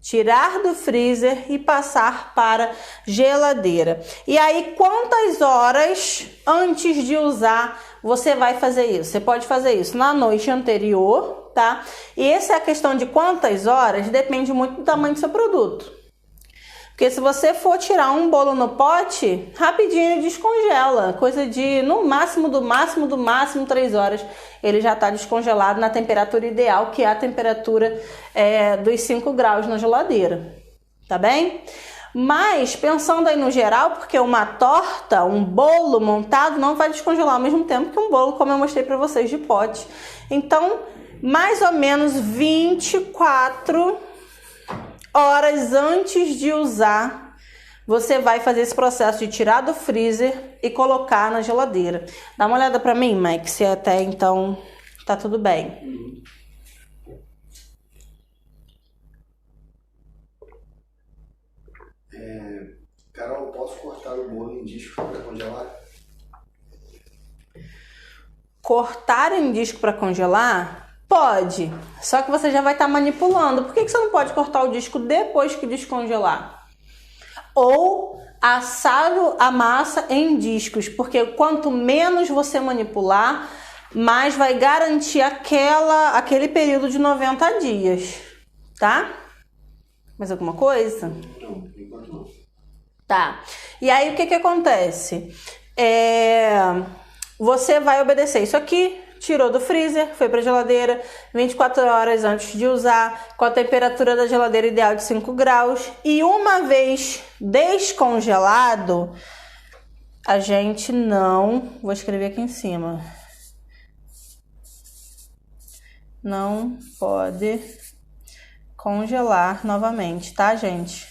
tirar do freezer e passar para geladeira. E aí, quantas horas antes de usar você vai fazer isso? Você pode fazer isso na noite anterior, tá? E essa é a questão de quantas horas, depende muito do tamanho do seu produto. Porque se você for tirar um bolo no pote, rapidinho ele descongela. Coisa de, no máximo 3 horas, ele já está descongelado na temperatura ideal, que é a temperatura dos 5 graus na geladeira. Tá bem? Mas, pensando aí no geral, porque uma torta, um bolo montado, não vai descongelar ao mesmo tempo que um bolo, como eu mostrei para vocês, de pote. Então, mais ou menos 24 horas antes de usar, você vai fazer esse processo de tirar do freezer e colocar na geladeira. Dá uma olhada pra mim, Mike, se até então tá tudo bem. Carol, posso cortar o bolo em disco para congelar? Cortar em disco para congelar? Pode, só que você já vai estar manipulando. Por que você não pode cortar o disco depois que descongelar? Ou assar a massa em discos, porque quanto menos você manipular, mais vai garantir aquele período de 90 dias, tá? Mais alguma coisa? Não, por enquanto não. Tá, e aí o que acontece? Você vai obedecer isso aqui. Tirou do freezer, foi para a geladeira 24 horas antes de usar, com a temperatura da geladeira ideal de 5 graus. E uma vez descongelado, a gente não... Vou escrever aqui em cima. Não pode congelar novamente, tá, gente?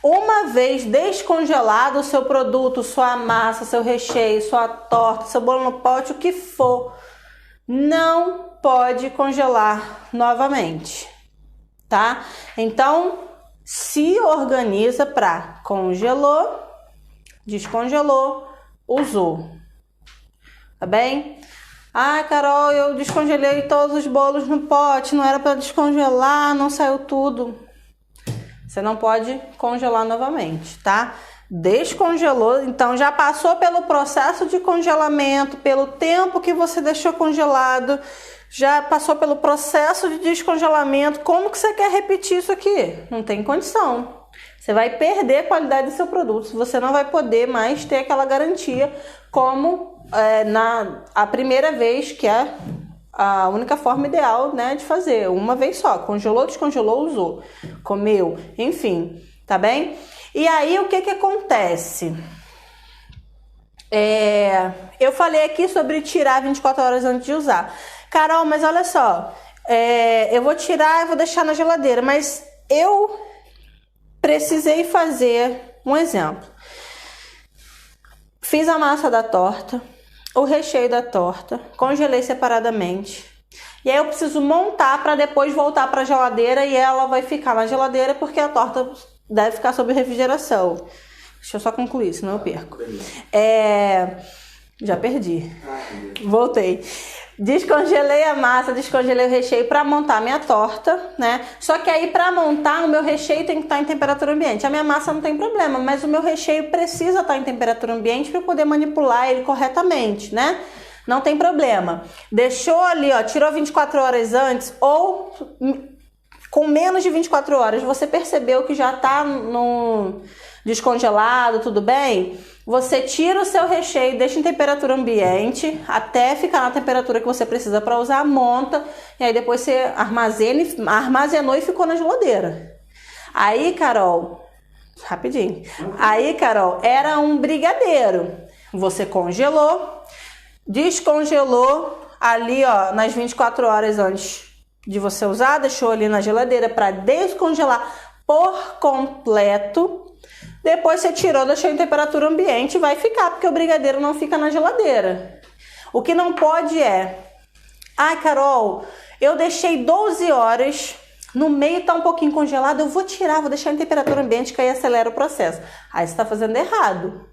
Uma vez descongelado o seu produto, sua massa, seu recheio, sua torta, seu bolo no pote, o que for, não pode congelar novamente, tá? Então, se organiza para congelou, descongelou, usou, tá bem? Ah, Carol, eu descongelei todos os bolos no pote, não era para descongelar, não saiu tudo. Você não pode congelar novamente, tá? Descongelou, então já passou pelo processo de congelamento, pelo tempo que você deixou congelado, já passou pelo processo de descongelamento. Como que você quer repetir isso aqui? Não tem condição. Você vai perder a qualidade do seu produto, você não vai poder mais ter aquela garantia como a primeira vez, que é a única forma ideal, né, de fazer. Uma vez só, congelou, descongelou, usou, comeu, enfim, tá bem? E aí, o que acontece? Eu falei aqui sobre tirar 24 horas antes de usar. Carol, mas olha só, eu vou tirar e vou deixar na geladeira, mas eu precisei fazer um exemplo. Fiz a massa da torta, o recheio da torta, congelei separadamente. E aí eu preciso montar para depois voltar para a geladeira e ela vai ficar na geladeira porque a torta deve ficar sob refrigeração. Deixa eu só concluir, senão eu perco. Já perdi. Voltei. Descongelei a massa, descongelei o recheio para montar a minha torta, né? Só que aí para montar o meu recheio tem que estar em temperatura ambiente. A minha massa não tem problema, mas o meu recheio precisa estar em temperatura ambiente para eu poder manipular ele corretamente, né? Não tem problema. Deixou ali, ó, tirou 24 horas antes ou com menos de 24 horas, você percebeu que já tá no descongelado, tudo bem? Você tira o seu recheio, deixa em temperatura ambiente até ficar na temperatura que você precisa para usar, monta e aí depois você armazenou e ficou na geladeira. Aí, Carol, rapidinho. Aí, Carol, era um brigadeiro. Você congelou, descongelou ali, ó, nas 24 horas antes de você usar, deixou ali na geladeira para descongelar por completo. Depois você tirou, deixou em temperatura ambiente e vai ficar, porque o brigadeiro não fica na geladeira. O que não pode é: ai, Carol, eu deixei 12 horas, no meio tá um pouquinho congelado, eu vou tirar, vou deixar em temperatura ambiente que aí acelera o processo. Aí você tá fazendo errado.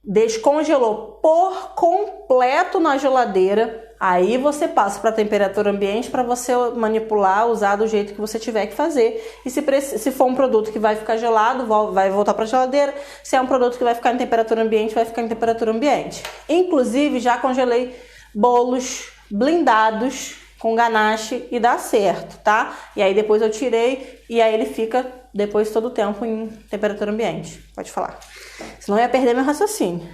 Descongelou por completo na geladeira, aí você passa para temperatura ambiente para você manipular, usar do jeito que você tiver que fazer. E se for um produto que vai ficar gelado, vai voltar para a geladeira. Se é um produto que vai ficar em temperatura ambiente, vai ficar em temperatura ambiente. Inclusive, já congelei bolos blindados com ganache e dá certo, tá? E aí depois eu tirei e aí ele fica depois todo o tempo em temperatura ambiente. Pode falar. Senão eu ia perder meu raciocínio.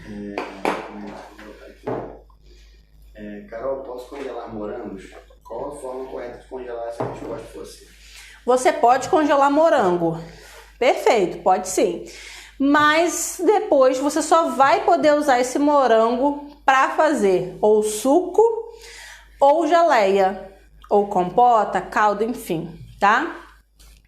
Carol, posso congelar morangos? Qual a forma correta de congelar essa resposta for assim? Você pode congelar morango. Perfeito, pode sim. Mas depois você só vai poder usar esse morango para fazer ou suco, ou geleia, ou compota, caldo, enfim, tá?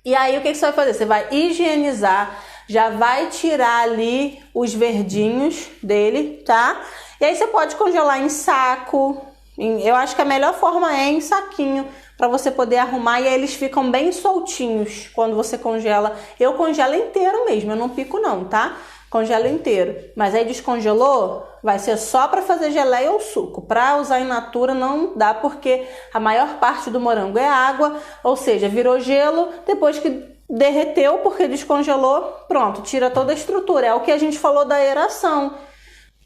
E aí o que você vai fazer? Você vai higienizar, já vai tirar ali os verdinhos dele, tá? E aí você pode congelar em saco. Eu acho que a melhor forma é em saquinho, para você poder arrumar, e aí eles ficam bem soltinhos quando você congela. Eu congelo inteiro mesmo, eu não pico não, tá? Congelo inteiro. Mas aí descongelou, vai ser só para fazer geleia ou suco. Para usar in natura não dá, porque a maior parte do morango é água, ou seja, virou gelo, depois que derreteu, porque descongelou, pronto, tira toda a estrutura. É o que a gente falou da aeração.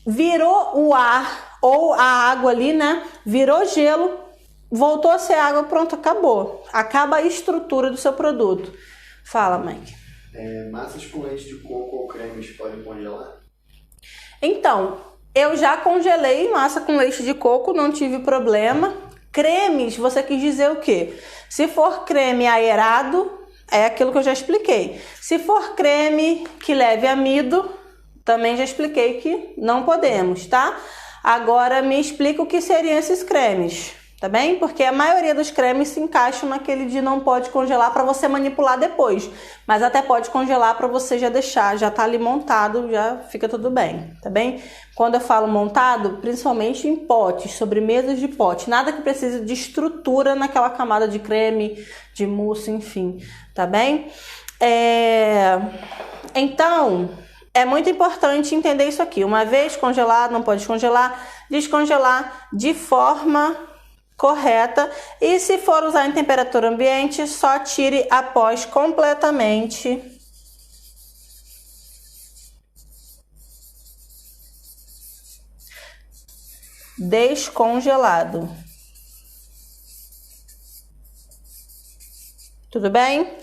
Virou o ar ou a água ali, né? Virou gelo, voltou a ser água, pronto, acabou. Acaba a estrutura do seu produto. Fala, Mike. Massas com leite de coco ou cremes podem congelar? Então, eu já congelei massa com leite de coco, não tive problema. Cremes, você quis dizer o quê? Se for creme aerado, é aquilo que eu já expliquei. Se for creme que leve amido, também já expliquei que não podemos, tá? Agora me explica o que seriam esses cremes, tá bem? Porque a maioria dos cremes se encaixam naquele de não pode congelar para você manipular depois. Mas até pode congelar para você já deixar, já tá ali montado, já fica tudo bem, tá bem? Quando eu falo montado, principalmente em potes, sobremesas de pote. Nada que precise de estrutura naquela camada de creme, de mousse, enfim, tá bem? Então, é muito importante entender isso aqui. Uma vez congelado, não pode descongelar. Descongelar de forma correta. E se for usar em temperatura ambiente, só tire após completamente descongelado. Tudo bem?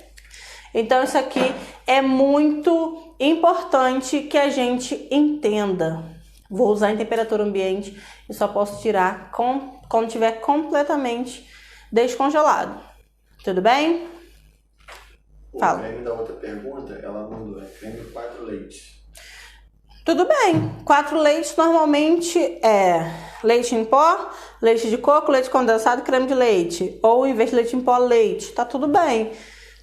Então isso aqui é muito importante que a gente entenda. Vou usar em temperatura ambiente e só posso tirar quando estiver completamente descongelado. Tudo bem? Fala. O creme da outra pergunta, ela mandou, creme 4 leites. Tudo bem. 4 leites normalmente é leite em pó, leite de coco, leite condensado e creme de leite. Ou em vez de leite em pó, leite. Tá tudo bem.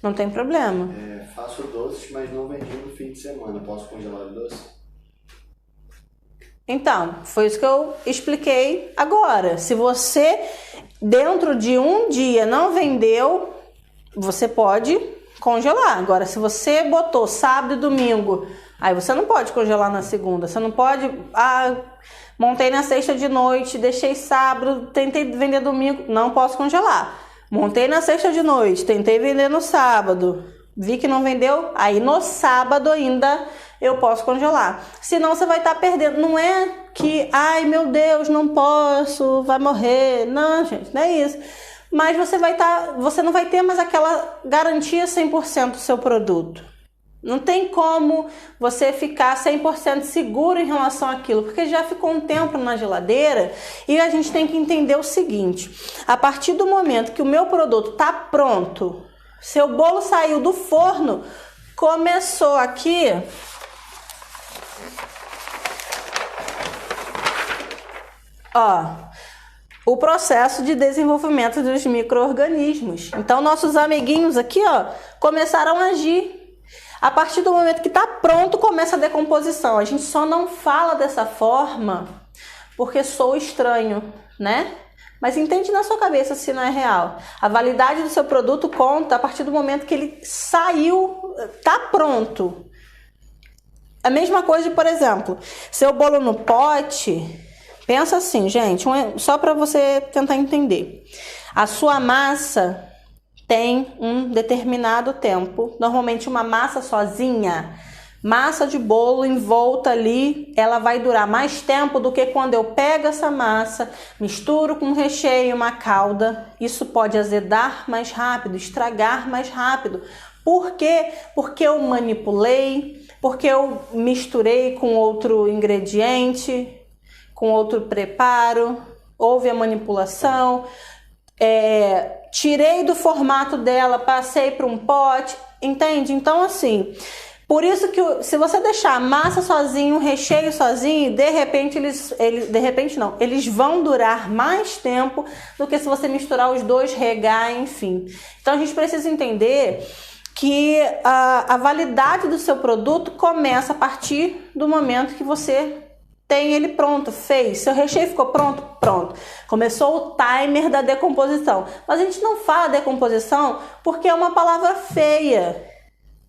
Não tem problema. Faço doces, mas não vendi no fim de semana. Posso congelar o doce? Então, foi isso que eu expliquei agora. Se você, dentro de um dia, não vendeu, você pode congelar. Agora, se você botou sábado e domingo, aí você não pode congelar na segunda. Você não pode... montei na sexta de noite, deixei sábado, tentei vender domingo, não posso congelar. Montei na sexta de noite, tentei vender no sábado, vi que não vendeu, aí no sábado ainda eu posso congelar. Senão você vai estar perdendo. Não é que, ai meu Deus, não posso, vai morrer. Não, gente, não é isso. Mas você não vai ter mais aquela garantia 100% do seu produto. Não tem como você ficar 100% seguro em relação àquilo, porque já ficou um tempo na geladeira e a gente tem que entender o seguinte: a partir do momento que o meu produto está pronto, seu bolo saiu do forno, começou aqui, Ó, o processo de desenvolvimento dos micro-organismos. Então, nossos amiguinhos aqui, ó, começaram a agir. A partir do momento que está pronto, começa a decomposição. A gente só não fala dessa forma porque sou estranho, né? Mas entende na sua cabeça se não é real. A validade do seu produto conta a partir do momento que ele saiu, tá pronto. A mesma coisa, por exemplo, seu bolo no pote, pensa assim, gente, só para você tentar entender. A sua massa tem um determinado tempo. Normalmente uma massa sozinha, massa de bolo envolta ali, ela vai durar mais tempo do que quando eu pego essa massa, misturo com um recheio, uma calda. Isso pode azedar mais rápido, estragar mais rápido. Por quê? Porque eu manipulei, porque eu misturei com outro ingrediente, com outro preparo, houve a manipulação, tirei do formato dela, passei para um pote, entende? Então assim, por isso que se você deixar a massa sozinho, o recheio sozinho, de repente eles vão durar mais tempo do que se você misturar os dois, regar, enfim. Então a gente precisa entender que a validade do seu produto começa a partir do momento que você tem ele pronto, fez, seu recheio ficou pronto, pronto. Começou o timer da decomposição. Mas a gente não fala decomposição porque é uma palavra feia.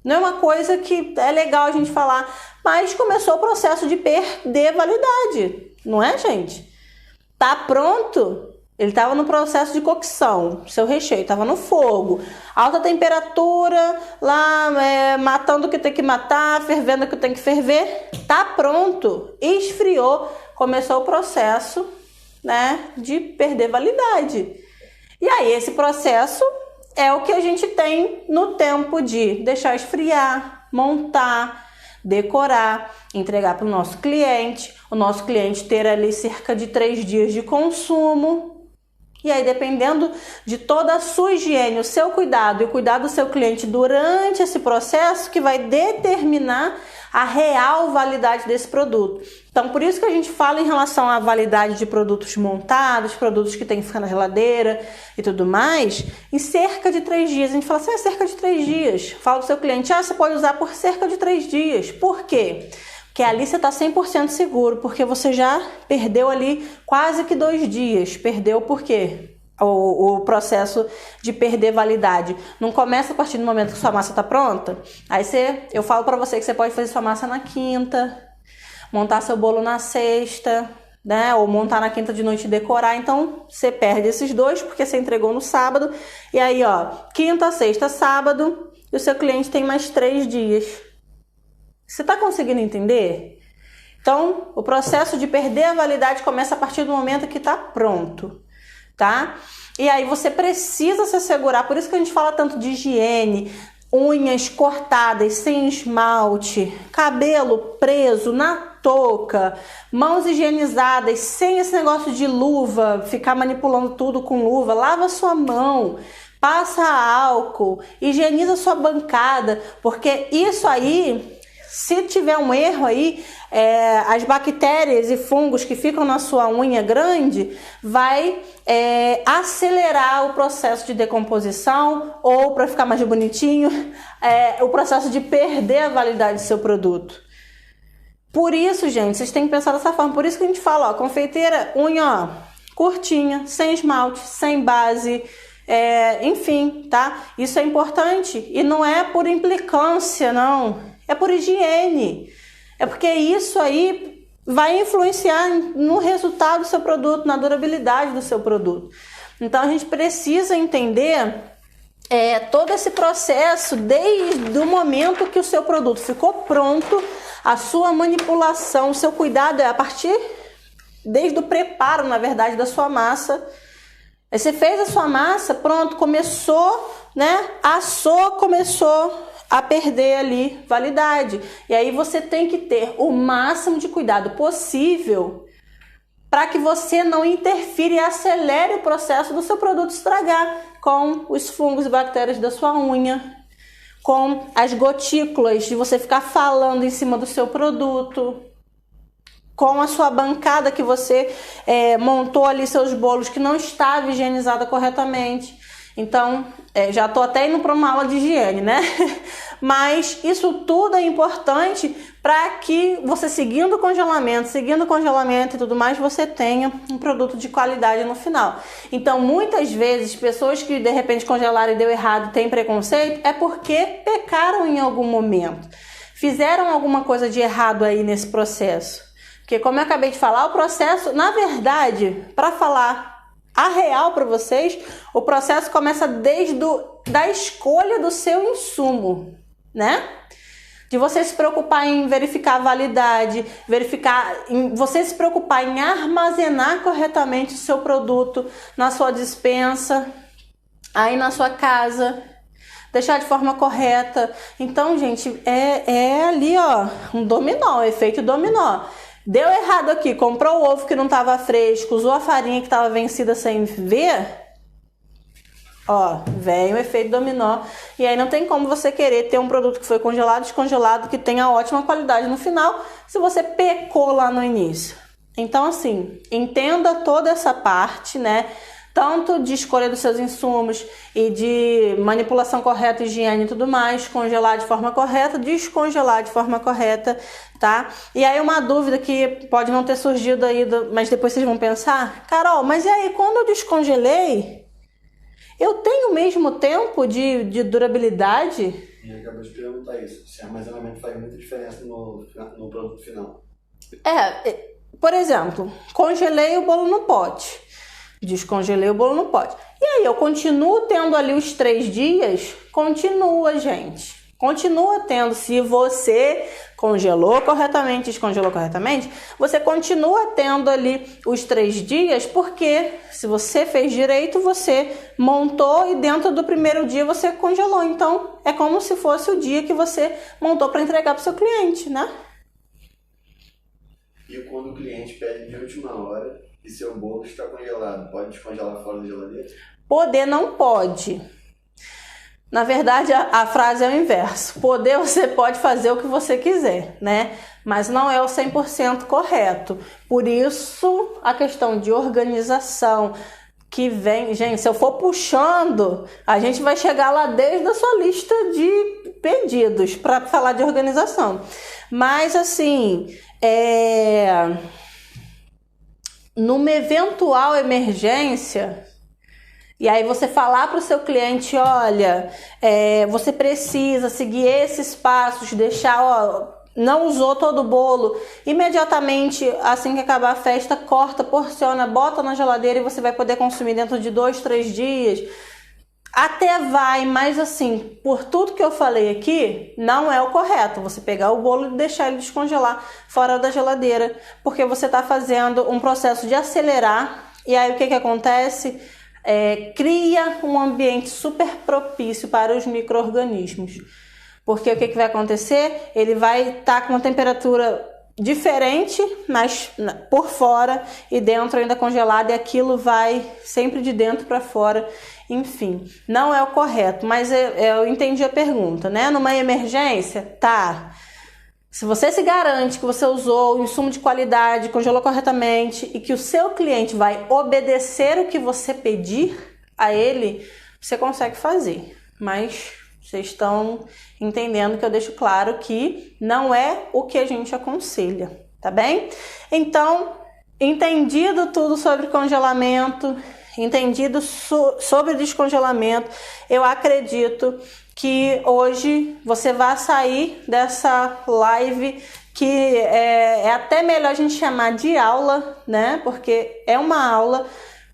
Não é uma coisa que é legal a gente falar, mas começou o processo de perder validade, não é, gente? Tá pronto, ele estava no processo de cocção, seu recheio estava no fogo, alta temperatura, lá matando o que tem que matar, fervendo o que tem que ferver, tá pronto, esfriou, começou o processo, né, de perder validade. E aí esse processo é o que a gente tem no tempo de deixar esfriar, montar, decorar, entregar para o nosso cliente ter ali cerca de 3 dias de consumo. E aí, dependendo de toda a sua higiene, o seu cuidado e o cuidado do seu cliente durante esse processo, que vai determinar a real validade desse produto. Então, por isso que a gente fala em relação à validade de produtos montados, produtos que tem que ficar na geladeira e tudo mais, em cerca de 3 dias. A gente fala assim, cerca de 3 dias. Fala do seu cliente, você pode usar por cerca de 3 dias. Por quê? Porque ali você está 100% seguro, porque você já perdeu ali quase que 2 dias. Perdeu por quê? O processo de perder validade não começa a partir do momento que sua massa está pronta. Aí eu falo para você que você pode fazer sua massa na quinta, montar seu bolo na sexta, né? Ou montar na quinta de noite e decorar. Então você perde esses 2 porque você entregou no sábado. E aí, ó, quinta, sexta, sábado, e o seu cliente tem mais 3 dias. Você está conseguindo entender? Então, o processo de perder a validade começa a partir do momento que está pronto, tá? E aí você precisa se assegurar, por isso que a gente fala tanto de higiene, unhas cortadas, sem esmalte, cabelo preso na touca, mãos higienizadas, sem esse negócio de luva, ficar manipulando tudo com luva, lava sua mão, passa álcool, higieniza sua bancada, porque isso aí, se tiver um erro aí, as bactérias e fungos que ficam na sua unha grande vai acelerar o processo de decomposição ou, para ficar mais bonitinho, o processo de perder a validade do seu produto. Por isso, gente, vocês têm que pensar dessa forma. Por isso que a gente fala, ó, confeiteira, unha, ó, curtinha, sem esmalte, sem base, enfim, tá? Isso é importante e não é por implicância, não. É por higiene. É porque isso aí vai influenciar no resultado do seu produto, na durabilidade do seu produto. Então a gente precisa entender todo esse processo desde o momento que o seu produto ficou pronto, a sua manipulação, o seu cuidado a partir desde o preparo, na verdade, da sua massa. Aí você fez a sua massa, pronto, começou, né? Assou, começou a perder ali validade. E aí você tem que ter o máximo de cuidado possível para que você não interfira e acelere o processo do seu produto estragar com os fungos e bactérias da sua unha, com as gotículas de você ficar falando em cima do seu produto. com a sua bancada que você montou ali seus bolos que não estava higienizada corretamente. Então, já estou até indo para uma aula de higiene, né? Mas isso tudo é importante para que você, seguindo o congelamento e tudo mais, você tenha um produto de qualidade no final. Então, muitas vezes, pessoas que de repente congelaram e deu errado, têm preconceito, é porque pecaram em algum momento. Fizeram alguma coisa de errado aí nesse processo. Porque, como eu acabei de falar, o processo, na verdade, para falar a real para vocês, o processo começa desde da escolha do seu insumo, né? De você se preocupar em verificar a validade, você se preocupar em armazenar corretamente o seu produto na sua despensa, aí na sua casa, deixar de forma correta. Então, gente, é ali, ó, um dominó, um efeito dominó. Deu errado aqui, comprou o ovo que não estava fresco, usou a farinha que estava vencida sem ver, ó, vem o efeito dominó. E aí não tem como você querer ter um produto que foi congelado, descongelado, que tenha ótima qualidade no final, se você pecou lá no início. Então, assim, entenda toda essa parte, né? Tanto de escolha dos seus insumos e de manipulação correta, higiene e tudo mais, congelar de forma correta, descongelar de forma correta, tá? E aí uma dúvida que pode não ter surgido aí, mas depois vocês vão pensar, Carol, mas e aí quando eu descongelei, eu tenho o mesmo tempo de durabilidade? E acabou de perguntar isso, se armazenamento faz muita diferença no produto final. Por exemplo, congelei o bolo no pote. Descongelei o bolo no pote. E aí, eu continuo tendo ali os 3 dias? Continua, gente. Continua tendo. Se você congelou corretamente, descongelou corretamente, você continua tendo ali os 3 dias, porque se você fez direito, você montou e dentro do primeiro dia você congelou. Então, é como se fosse o dia que você montou para entregar para o seu cliente, né? E quando o cliente pede de última hora e seu bolo está congelado, pode descongelar fora da geladeira? Poder não pode. Na verdade, a frase é o inverso. Poder, você pode fazer o que você quiser, né? Mas não é o 100% correto. Por isso, a questão de organização que vem... Gente, se eu for puxando, a gente vai chegar lá desde a sua lista de pedidos para falar de organização. Mas, assim... numa eventual emergência, e aí você falar para o seu cliente, olha, você precisa seguir esses passos, deixar, ó, não usou todo o bolo, imediatamente, assim que acabar a festa, corta, porciona, bota na geladeira e você vai poder consumir dentro de 2, 3 dias. Até vai, mas assim, por tudo que eu falei aqui, não é o correto você pegar o bolo e deixar ele descongelar fora da geladeira, porque você está fazendo um processo de acelerar, e aí o que acontece? Cria um ambiente super propício para os micro-organismos, porque o que vai acontecer? Ele vai estar com uma temperatura diferente, mas por fora e dentro ainda congelado, e aquilo vai sempre de dentro para fora. Enfim, não é o correto, mas eu entendi a pergunta, né? Numa emergência, tá. Se você se garante que você usou o insumo de qualidade, congelou corretamente e que o seu cliente vai obedecer o que você pedir a ele, você consegue fazer. Mas vocês estão entendendo que eu deixo claro que não é o que a gente aconselha, tá bem? Então, entendido tudo sobre congelamento, entendido sobre descongelamento, eu acredito que hoje você vai sair dessa live, que é até melhor a gente chamar de aula, né? Porque é uma aula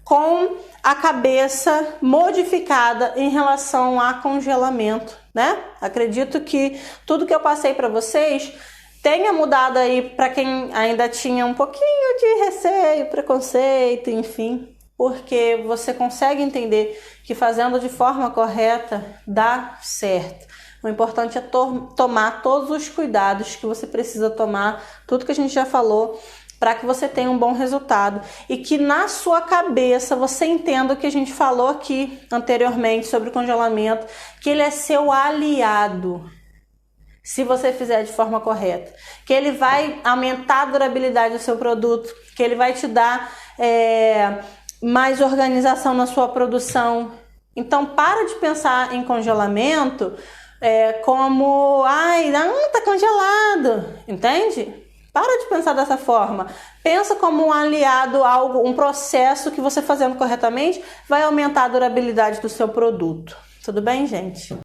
com a cabeça modificada em relação a congelamento, né? Acredito que tudo que eu passei para vocês tenha mudado aí para quem ainda tinha um pouquinho de receio, preconceito, enfim, porque você consegue entender que fazendo de forma correta dá certo. O importante é tomar todos os cuidados que você precisa tomar, tudo que a gente já falou, para que você tenha um bom resultado e que na sua cabeça você entenda o que a gente falou aqui anteriormente sobre o congelamento, que ele é seu aliado. se você fizer de forma correta, que ele vai aumentar a durabilidade do seu produto, que ele vai te dar mais organização na sua produção. Então, para de pensar em congelamento como, não, tá congelado, entende? Para de pensar dessa forma. Pensa como um aliado, um processo que você fazendo corretamente vai aumentar a durabilidade do seu produto. Tudo bem, gente?